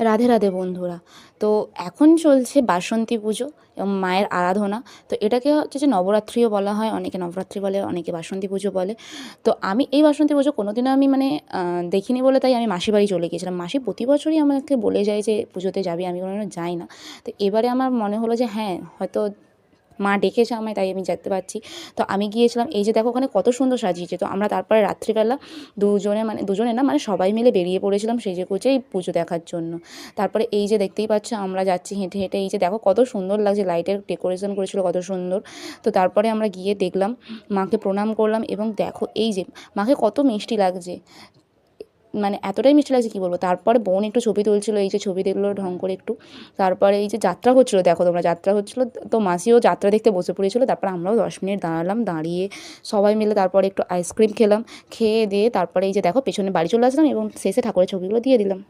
রাধে রাধে বন্ধুরা। তো এখন চলছে বাসন্তী পুজো এবং মায়ের আরাধনা। তো এটাকে হচ্ছে যে নবরাত্রিও বলা হয়, অনেকে নবরাত্রি বলে, অনেকে বাসন্তী পুজো বলে। তো আমি এই বাসন্তী পুজো কোনোদিনও আমি মানে দেখিনি বলে তাই আমি মাসির বাড়ি চলে গিয়েছিলাম। মাসি প্রতি বছরই আমাকে বলে যায় যে পুজোতে যাবি, আমি কোনোদিনও যাই না। তো এবারে আমার মনে হলো যে হ্যাঁ, হয়তো মা ডেকেছে আমায় তাই আমি যেতে পারছি। তো আমি গিয়েছিলাম। এই যে দেখো ওখানে কত সুন্দর সাজিয়েছে। তো আমরা তারপরে রাত্রিবেলা দুজনে না মানে সবাই মিলে বেরিয়ে পড়েছিলাম সেজেগুজে এই পুজো দেখার জন্য। তারপরে এই যে দেখতেই পাচ্ছ আমরা যাচ্ছি হেঁটে, হেঁটে। এই যে দেখো কত সুন্দর লাগছে, লাইটের ডেকোরেশন করেছিল কত সুন্দর। তো তারপরে আমরা গিয়ে দেখলাম, মাকে প্রণাম করলাম এবং দেখো এই যে মাকে কত মিষ্টি লাগছে। মানে এতটাই মিষ্টি লাগছে কী বলবো। তারপরে বোন একটু ছবি তুলছিল, এই যে ছবি দেখলো ঢং করে একটু। তারপরে এই যে যাত্রা হচ্ছিলো, দেখো তোমরা, যাত্রা হচ্ছিলো। তো মাসিও যাত্রা দেখতে বসে পড়েছিল। তারপর আমরাও 10 মিনিট দাঁড়ালাম, দাঁড়িয়ে সবাই মিলে তারপরে একটু আইসক্রিম খেলাম। খেয়ে দিয়ে তারপরে এই যে দেখো পেছনে বাড়ি চলে আসলাম এবং শেষে ঠাকুরের ছবিগুলো দিয়ে দিলাম।